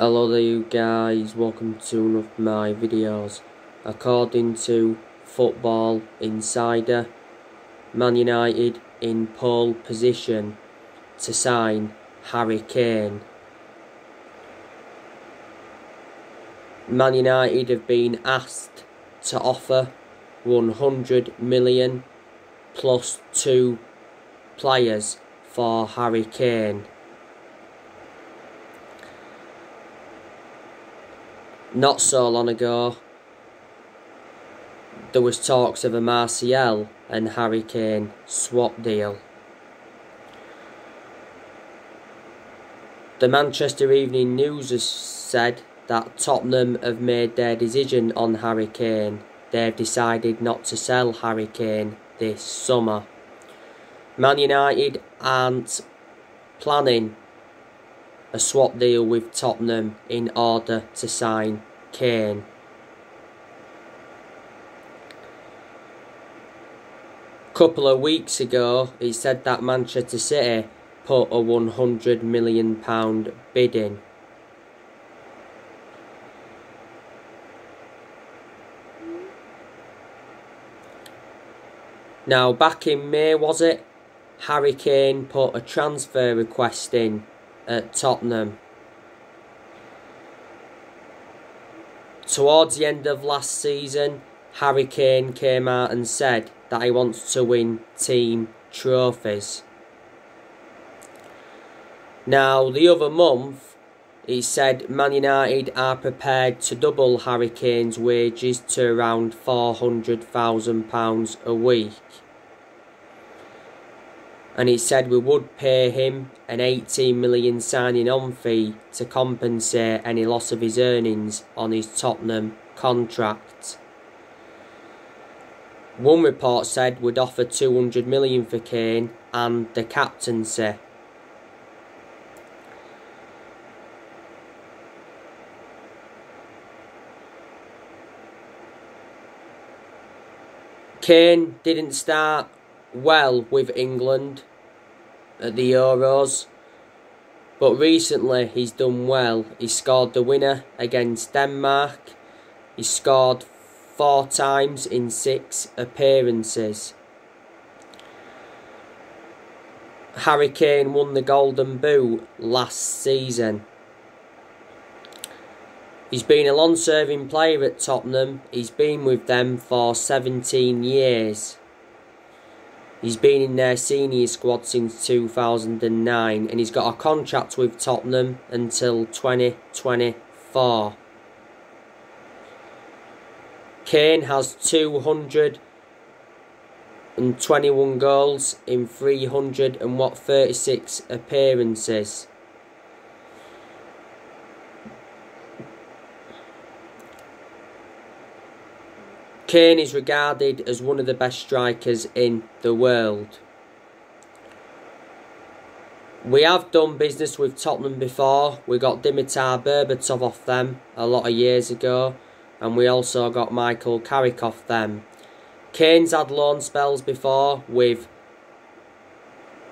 Hello there you guys, welcome to one of my videos. According to Football Insider, Man United in pole position to sign Harry Kane. Man United have been asked to offer 100 million plus 2 players for Harry Kane. Not so long ago, there was talks of a Martial and Harry Kane swap deal. The Manchester Evening News has said that Tottenham have made their decision on Harry Kane. They've decided not to sell Harry Kane this summer. Man United aren't planning a swap deal with Tottenham in order to sign Kane. Couple of weeks ago, it said that Manchester City put a £100 million bid in. Now, back in May, was it? Harry Kane put a transfer request in at Tottenham. Towards the end of last season, Harry Kane came out and said that he wants to win team trophies. Now, the other month, he said Man United are prepared to double Harry Kane's wages to around £400,000 a week. And he said we would pay him an 18 million signing on fee to compensate any loss of his earnings on his Tottenham contract. One report said we'd offer 200 million for Kane and the captaincy. Kane didn't start well with England at the Euros, but recently he's done well. He scored the winner against Denmark. He scored 4 times in 6 appearances. Harry Kane won the Golden Boot last season. He's been a long-serving player at Tottenham. He's been with them for 17 years. He's been in their senior squad since 2009 and he's got a contract with Tottenham until 2024. Kane has 221 goals in 36 appearances. Kane is regarded as one of the best strikers in the world. We have done business with Tottenham before. We got Dimitar Berbatov off them a lot of years ago. And we also got Michael Carrick off them. Kane's had loan spells before with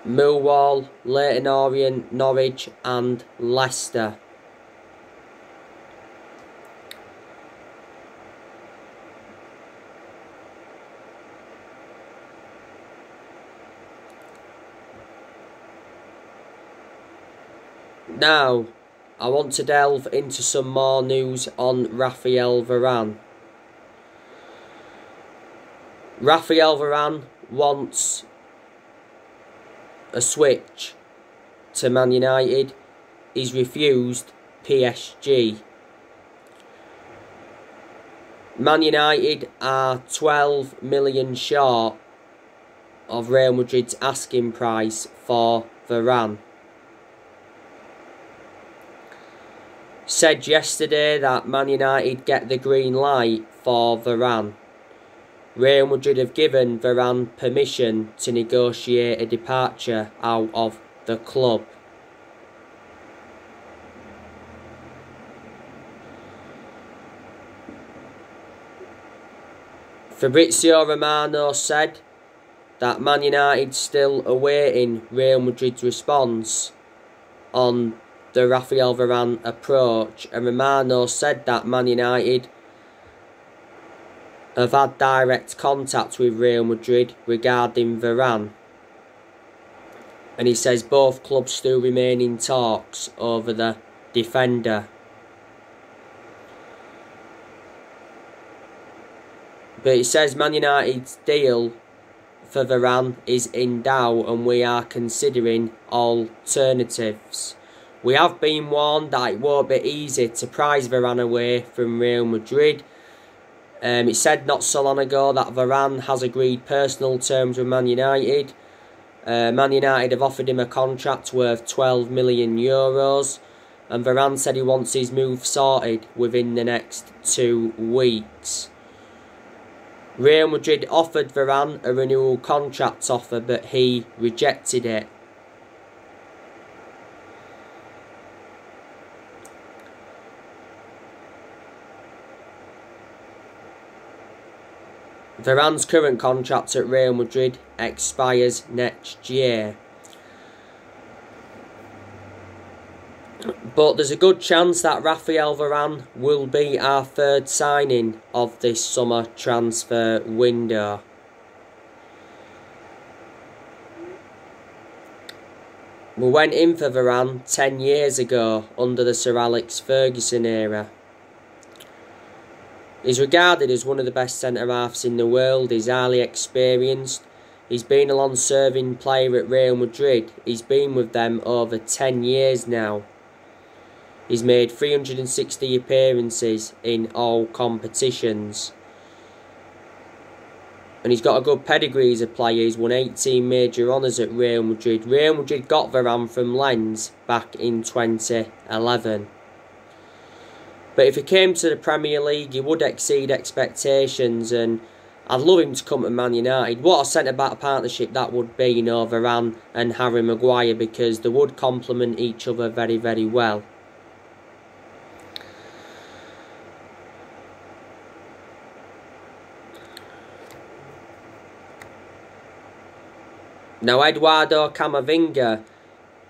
Millwall, Leyton Orient, Norwich and Leicester. Now, I want to delve into some more news on Raphael Varane. Raphael Varane wants a switch to Man United. He's refused PSG. Man United are 12 million short of Real Madrid's asking price for Varane. Said yesterday that Man United get the green light for Varane. Real Madrid have given Varane permission to negotiate a departure out of the club. Fabrizio Romano said that Man United still awaiting Real Madrid's response on the Raphael Varane approach, and Romano said that Man United have had direct contact with Real Madrid regarding Varane. And he says both clubs still remain in talks over the defender. But he says Man United's deal for Varane is in doubt and we are considering alternatives. We have been warned that it won't be easy to prize Varane away from Real Madrid. It said not so long ago that Varane has agreed personal terms with Man United. Man United have offered him a contract worth €12 million, and Varane said he wants his move sorted within the next 2 weeks. Real Madrid offered Varane a renewal contract offer, but he rejected it. Varane's current contract at Real Madrid expires next year. But there's a good chance that Raphael Varane will be our third signing of this summer transfer window. We went in for Varane 10 years ago under the Sir Alex Ferguson era. He's regarded as one of the best centre-halves in the world. He's highly experienced. He's been a long-serving player at Real Madrid. He's been with them over 10 years now. He's made 360 appearances in all competitions. And he's got a good pedigree as a player. He's won 18 major honours at Real Madrid. Real Madrid got Varane from Lens back in 2011. But if he came to the Premier League, he would exceed expectations, and I'd love him to come to Man United. What a centre-back partnership that would be, Varane and Harry Maguire, because they would complement each other very, very well. Now, Eduardo Camavinga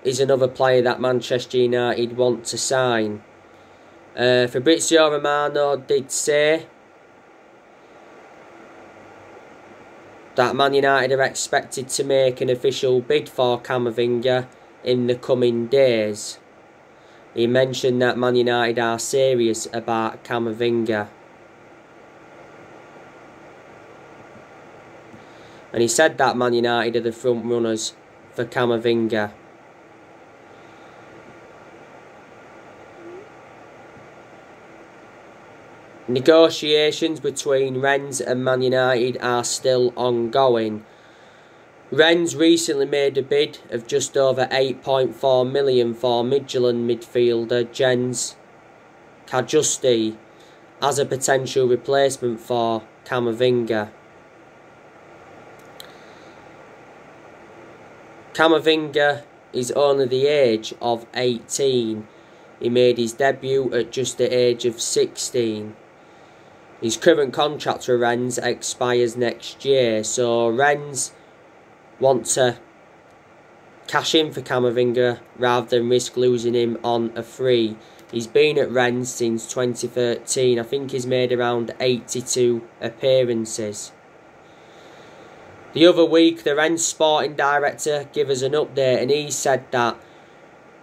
is another player that Manchester United want to sign. Fabrizio Romano did say that Man United are expected to make an official bid for Camavinga in the coming days. He mentioned that Man United are serious about Camavinga. And he said that Man United are the front runners for Camavinga. Negotiations between Rennes and Man United are still ongoing. Rennes recently made a bid of just over $8.4 million for Midtjylland midfielder Jens Kajusti as a potential replacement for Camavinga. Camavinga is only the age of 18. He made his debut at just the age of 16. His current contract for Rennes expires next year, so Rennes want to cash in for Camavinga rather than risk losing him on a free. He's been at Rennes since 2013. I think he's made around 82 appearances. The other week, the Rennes sporting director gave us an update, and he said that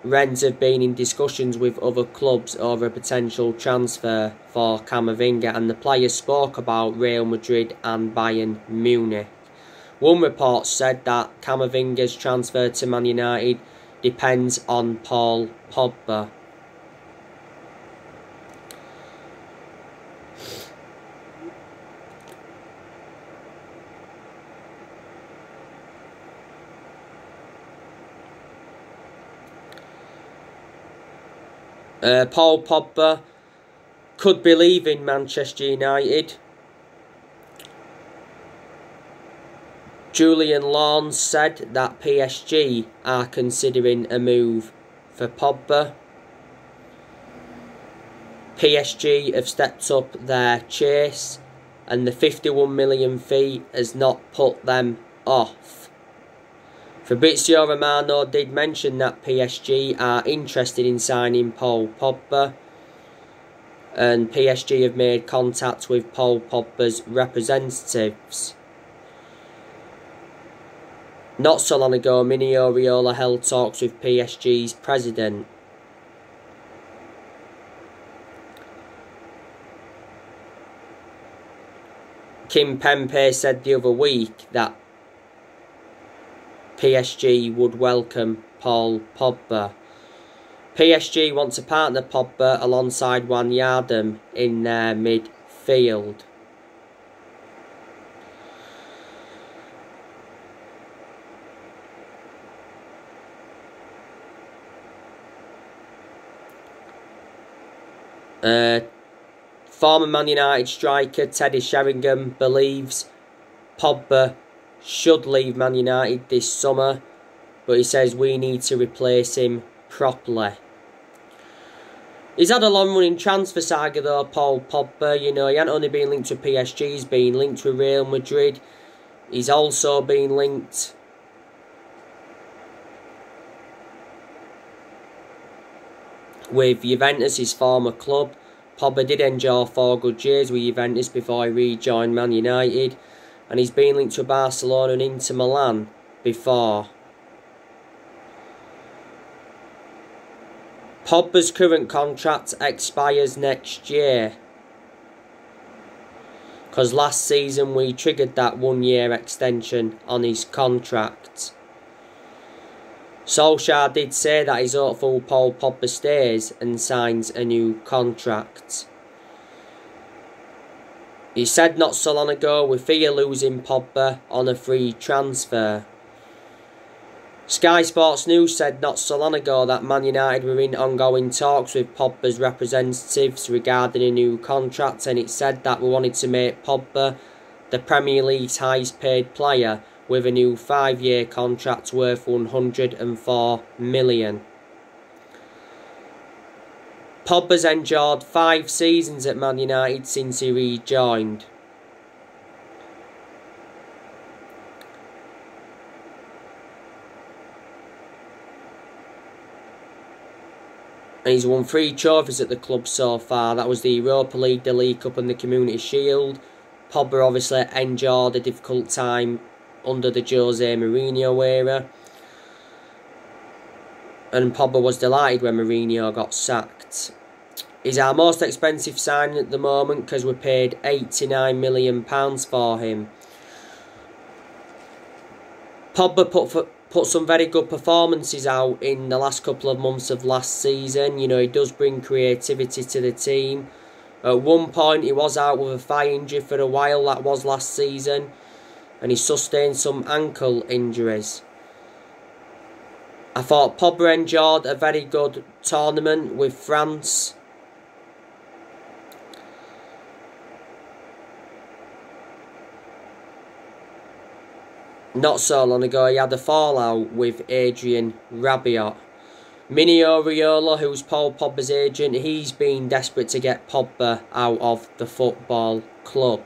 Rennes have been in discussions with other clubs over a potential transfer for Camavinga, and the player spoke about Real Madrid and Bayern Munich. One report said that Camavinga's transfer to Man United depends on Paul Pogba. Paul Pogba could be leaving Manchester United. Julian Lawn said that PSG are considering a move for Pogba. PSG have stepped up their chase, and the 51 million fee has not put them off. Fabrizio Romano did mention that PSG are interested in signing Paul Pogba, and PSG have made contact with Paul Pogba's representatives. Not so long ago, Mino Raiola held talks with PSG's president. Kim Pembe said the other week that PSG would welcome Paul Pogba. PSG want to partner Pogba alongside Wijnaldum in their midfield. Former Man United striker Teddy Sheringham believes Pogba should leave Man United this summer, but he says we need to replace him properly. He's had a long-running transfer saga though, Paul Pogba. You know, he hasn't only been linked to PSG, he's been linked to Real Madrid. He's also been linked with Juventus, his former club. Pogba did enjoy 4 good years with Juventus before he rejoined Man United, and he's been linked to Barcelona and Inter Milan before. Pogba's current contract expires next year, because last season we triggered that 1-year extension on his contract. Solskjaer did say that he's hopeful Paul Pogba stays and signs a new contract. He said not so long ago, we fear losing Pogba on a free transfer. Sky Sports News said not so long ago that Man United were in ongoing talks with Pogba's representatives regarding a new contract, and it said that we wanted to make Pogba the Premier League's highest paid player with a new 5-year contract worth £104 million. Pogba's endured 5 seasons at Man United since he rejoined. And he's won 3 trophies at the club so far. That was the Europa League, the League Cup and the Community Shield. Pogba obviously endured a difficult time under the Jose Mourinho era. And Pogba was delighted when Mourinho got sacked. He's our most expensive signing at the moment because we paid £89 million for him. Pogba put some very good performances out in the last couple of months of last season. You know, he does bring creativity to the team. At one point he was out with a thigh injury for a while, that was last season, and he sustained some ankle injuries. I thought Pogba endured a very good tournament with France. Not so long ago he had a fallout with Adrien Rabiot. Mino Raiola, who's Paul Pogba's agent, he's been desperate to get Pogba out of the football club.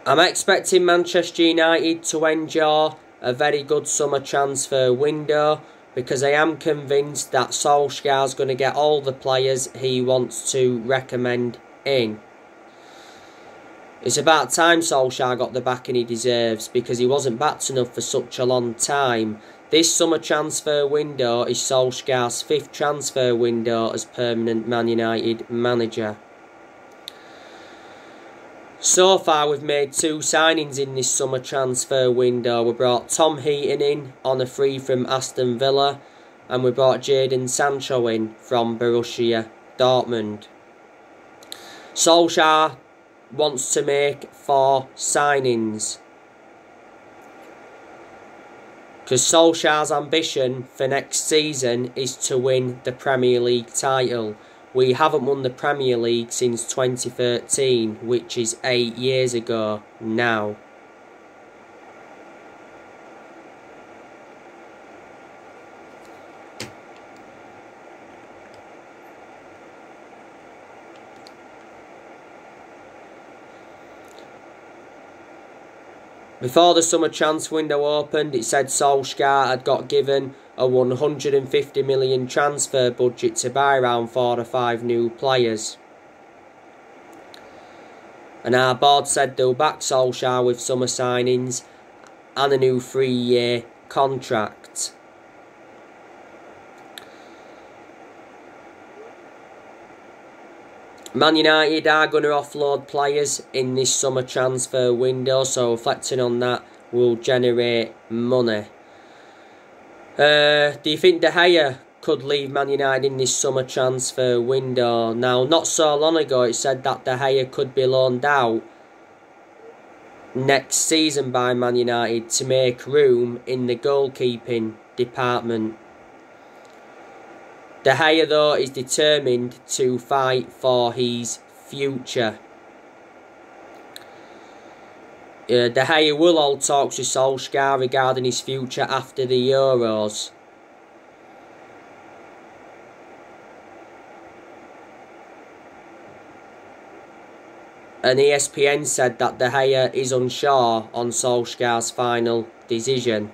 I'm expecting Manchester United to endure a very good summer transfer window, because I am convinced that Solskjaer's going to get all the players he wants to recommend in. It's about time Solskjaer got the backing he deserves, because he wasn't backed enough for such a long time. This summer transfer window is Solskjaer's 5th transfer window as permanent Man United manager. So far we've made 2 signings in this summer transfer window. We brought Tom Heaton in on a free from Aston Villa, and we brought Jadon Sancho in from Borussia Dortmund. Solskjaer wants to make 4 signings, because Solskjaer's ambition for next season is to win the Premier League title. We haven't won the Premier League since 2013, which is 8 years ago now. Before the summer transfer window opened, it said Solskjaer had got given a 150 million transfer budget to buy around 4 or 5 new players. And our board said they'll back Solskjaer with summer signings and a new 3-year contract. Man United are going to offload players in this summer transfer window, so reflecting on that will generate money. Do you think De Gea could leave Man United in this summer transfer window? Now, not so long ago it said that De Gea could be loaned out next season by Man United to make room in the goalkeeping department. De Gea, though, is determined to fight for his future. De Gea will hold talks with Solskjaer regarding his future after the Euros. And ESPN said that De Gea is unsure on Solskjaer's final decision.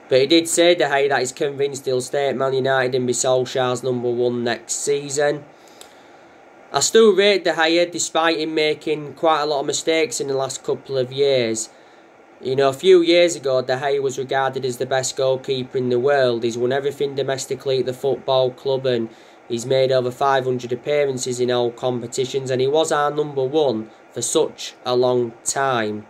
But he did say, De Gea, that he's convinced he'll stay at Man United and be Solskjaer's #1 next season. I still rate De Gea, despite him making quite a lot of mistakes in the last couple of years. You know, a few years ago, De Gea was regarded as the best goalkeeper in the world. He's won everything domestically at the football club and he's made over 500 appearances in all competitions, and he was our #1 for such a long time.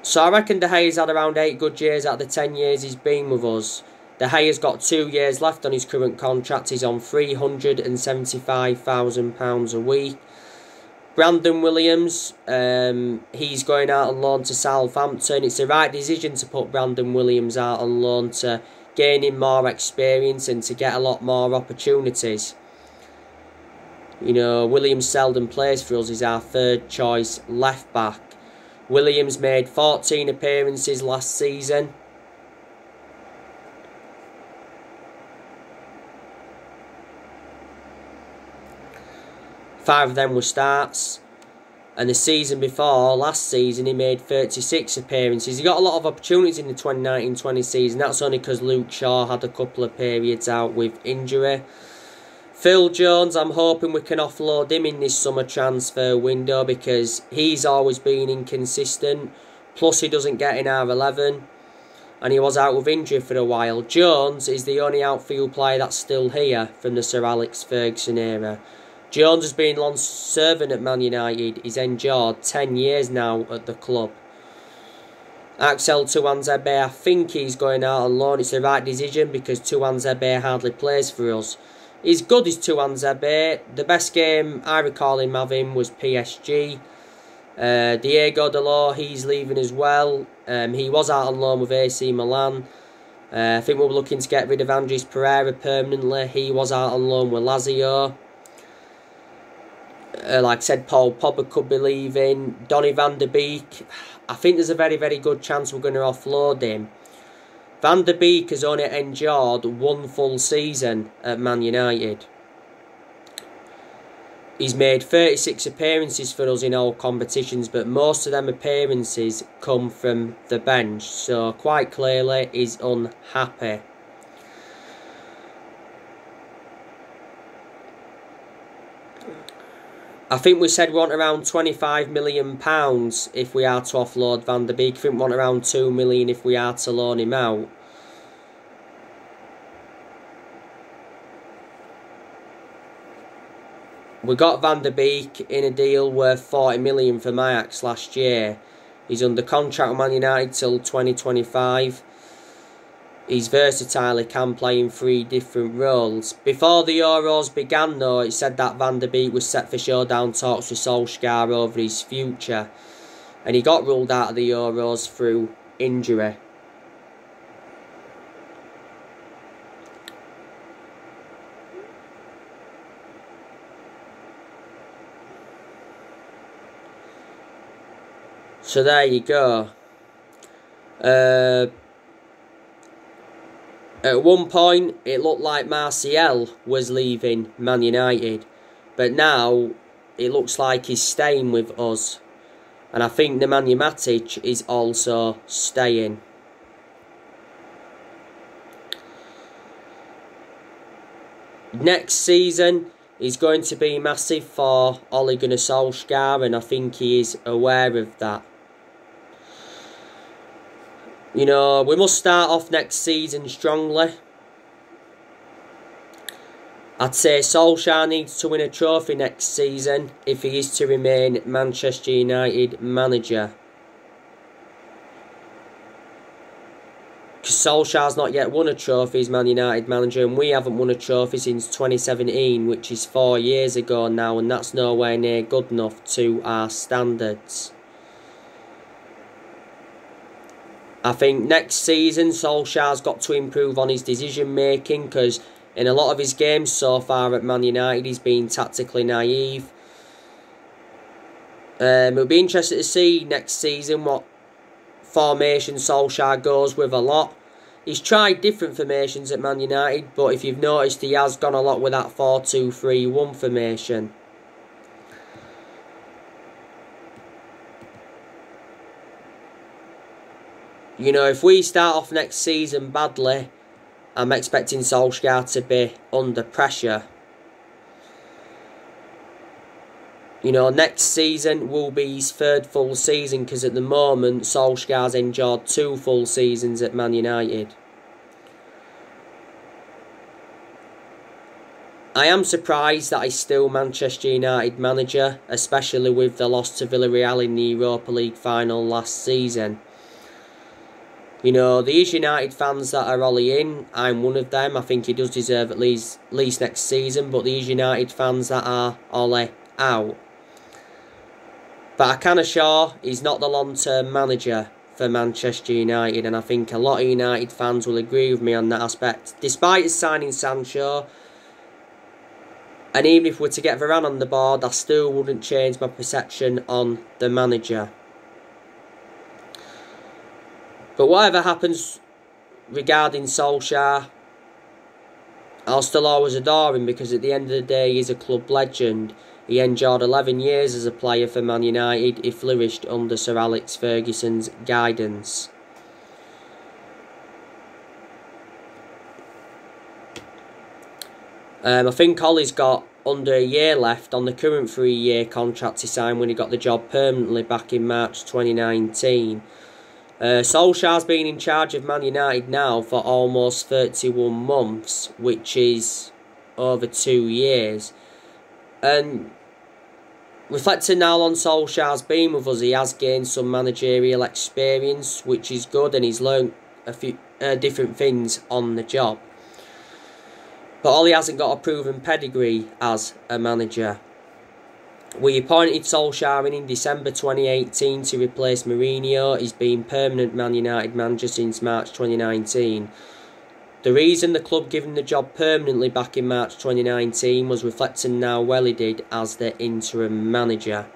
So I reckon De Gea's had around 8 good years out of the 10 years he's been with us. De Gea's got 2 years left on his current contract. He's on £375,000 a week. Brandon Williams, he's going out on loan to Southampton. It's the right decision to put Brandon Williams out on loan to gain him more experience and to get a lot more opportunities. You know, Williams seldom plays for us. He's our 3rd choice left back. Williams made 14 appearances last season. Five of them were starts. And the season before, last season, he made 36 appearances. He got a lot of opportunities in the 2019-20 season. That's only because Luke Shaw had a couple of periods out with injury. Phil Jones, I'm hoping we can offload him in this summer transfer window because he's always been inconsistent. Plus, he doesn't get in our 11. And he was out with injury for a while. Jones is the only outfield player that's still here from the Sir Alex Ferguson era. Jones has been long serving at Man United. He's endured 10 years now at the club. Axel Tuanzebe, I think he's going out on loan. It's the right decision because Tuanzebe hardly plays for us. He's good as Tuanzebe. The best game I recall him having was PSG. Diego Dalot, he's leaving as well. He was out on loan with AC Milan. I think we were looking to get rid of Andres Pereira permanently. He was out on loan with Lazio. Like I said, Paul Pogba could be leaving. Donny van der Beek, I think there's a very, very good chance we're going to offload him. Van der Beek has only endured 1 full season at Man United. He's made 36 appearances for us in all competitions, but most of them appearances come from the bench. So quite clearly he's unhappy. I think we said we want around £25 million if we are to offload Van der Beek. I think we want around £2 million if we are to loan him out. We got Van der Beek in a deal worth £40 million from Ajax last year. He's under contract with Man United till 2025. He's versatile, he can play in 3 different roles. Before the Euros began though, it said that Van der Beek was set for showdown talks with Solskjaer over his future. And he got ruled out of the Euros through injury. So there you go. At one point, it looked like Martial was leaving Man United. But now, it looks like he's staying with us. And I think Nemanja Matic is also staying. Next season is going to be massive for Ole Gunnar Solskjaer, and I think he is aware of that. You know, we must start off next season strongly. I'd say Solskjaer needs to win a trophy next season if he is to remain Manchester United manager. Because Solskjaer's not yet won a trophy as Man United manager, and we haven't won a trophy since 2017, which is 4 years ago now, and that's nowhere near good enough to our standards. I think next season Solskjaer's got to improve on his decision making, because in a lot of his games so far at Man United he's been tactically naive. It'll be interesting to see next season what formation Solskjaer goes with a lot. He's tried different formations at Man United, but if you've noticed, he has gone a lot with that 4-2-3-1 formation. You know, if we start off next season badly, I'm expecting Solskjaer to be under pressure. You know, next season will be his 3rd full season, because at the moment Solskjaer's enjoyed 2 full seasons at Man United. I am surprised that he's still Manchester United manager, especially with the loss to Villarreal in the Europa League final last season. You know, these United fans that are Ole in, I'm one of them. I think he does deserve at least next season, but these United fans that are Ole out. But I can assure he's not the long-term manager for Manchester United, and I think a lot of United fans will agree with me on that aspect. Despite his signing Sancho, and even if we're to get Varane on the board, I still wouldn't change my perception on the manager. But whatever happens regarding Solskjaer, I'll still always adore him, because at the end of the day he's a club legend. He endured 11 years as a player for Man United. He flourished under Sir Alex Ferguson's guidance. I think Ole's got under a year left on the current 3-year contract he signed when he got the job permanently back in March 2019. Solskjaer's been in charge of Man United now for almost 31 months, which is over 2 years. And reflecting now on Solskjaer's been with us, he has gained some managerial experience, which is good, and he's learned a few different things on the job. But Ole hasn't got a proven pedigree as a manager. We appointed Solskjaer in December 2018 to replace Mourinho. He's been permanent Man United manager since March 2019. The reason the club gave him the job permanently back in March 2019 was reflecting how well he did as the interim manager.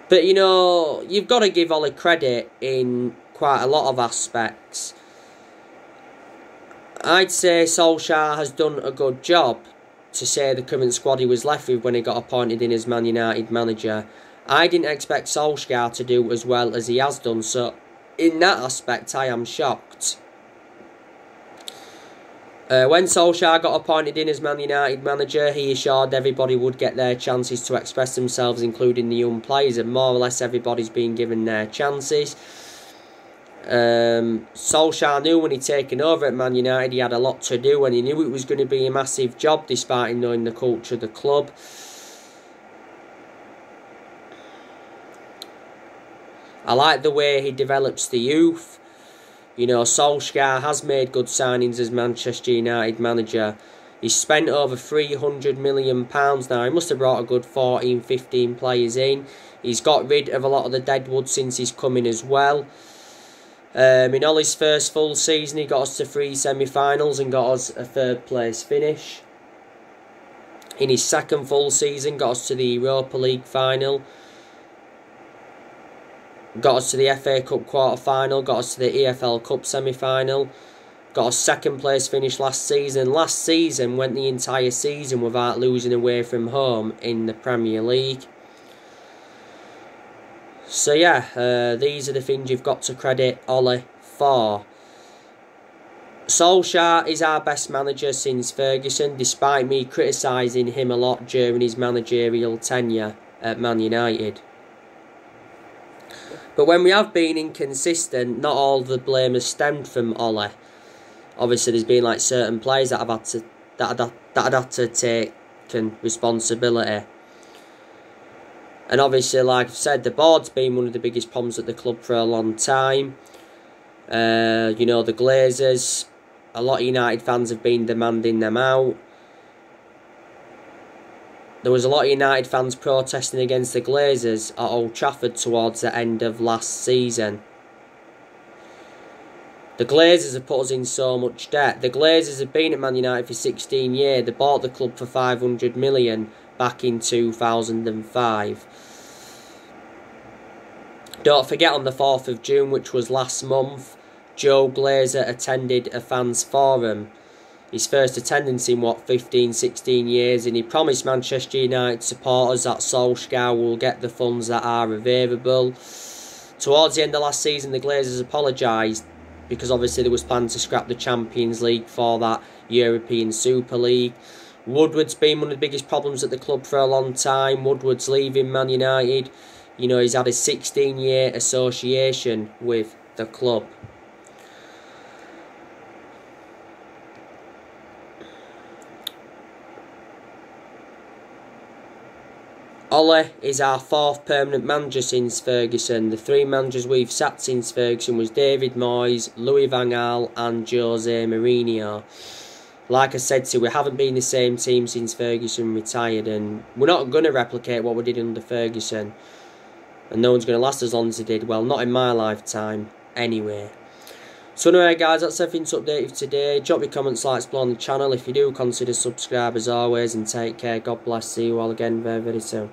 But you know, you've got to give Ole credit in quite a lot of aspects. I'd say Solskjaer has done a good job to say the current squad he was left with when he got appointed in as Man United manager. I didn't expect Solskjaer to do as well as he has done, so in that aspect I am shocked. When Solskjaer got appointed in as Man United manager, he assured everybody would get their chances to express themselves, including the young players, and more or less everybody's been given their chances. Solskjaer knew when he'd taken over at Man United he had a lot to do, and he knew it was going to be a massive job despite knowing the culture of the club. I like the way he develops the youth. You know, Solskjaer has made good signings as Manchester United manager. He's spent over £300 million now. He must have brought a good 14-15 players in. He's got rid of a lot of the deadwood since he's come in as well. In Ole's first full season, he got us to 3 semi-finals and got us a 3rd place finish. In his second full season, got us to the Europa League final. Got us to the FA Cup quarter-final, got us to the EFL Cup semi-final. Got a 2nd place finish last season. Last season went the entire season without losing away from home in the Premier League. So yeah, these are the things you've got to credit Ole for. Solskjaer is our best manager since Ferguson, despite me criticising him a lot during his managerial tenure at Man United. But when we have been inconsistent, not all the blame has stemmed from Ole. Obviously, there's been like certain players that have had to take responsibility. And obviously, like I've said, the board's been one of the biggest problems at the club for a long time. You know, the Glazers, a lot of United fans have been demanding them out. There was a lot of United fans protesting against the Glazers at Old Trafford towards the end of last season. The Glazers have put us in so much debt. The Glazers have been at Man United for 16 years. They bought the club for 500 million back in 2005. Don't forget, on the 4th of June, which was last month, Joe Glazer attended a fans forum. His first attendance in, 15, 16 years, and he promised Manchester United supporters that Solskjaer will get the funds that are available. Towards the end of last season, the Glazers apologised, because obviously there was plans to scrap the Champions League for that European Super League. Woodward's been one of the biggest problems at the club for a long time. Woodward's leaving Man United. You know, he's had a 16-year association with the club. Ole is our 4th permanent manager since Ferguson. The 3 managers we've sacked since Ferguson was David Moyes, Louis van Gaal and Jose Mourinho. Like I said to you, we haven't been the same team since Ferguson retired, and we're not going to replicate what we did under Ferguson. And no one's going to last as long as he did. Well, not in my lifetime, anyway. So anyway guys, that's everything to update you today. Drop your comments, likes below on the channel. If you do, consider subscribe as always, and take care. God bless. See you all again very, very soon.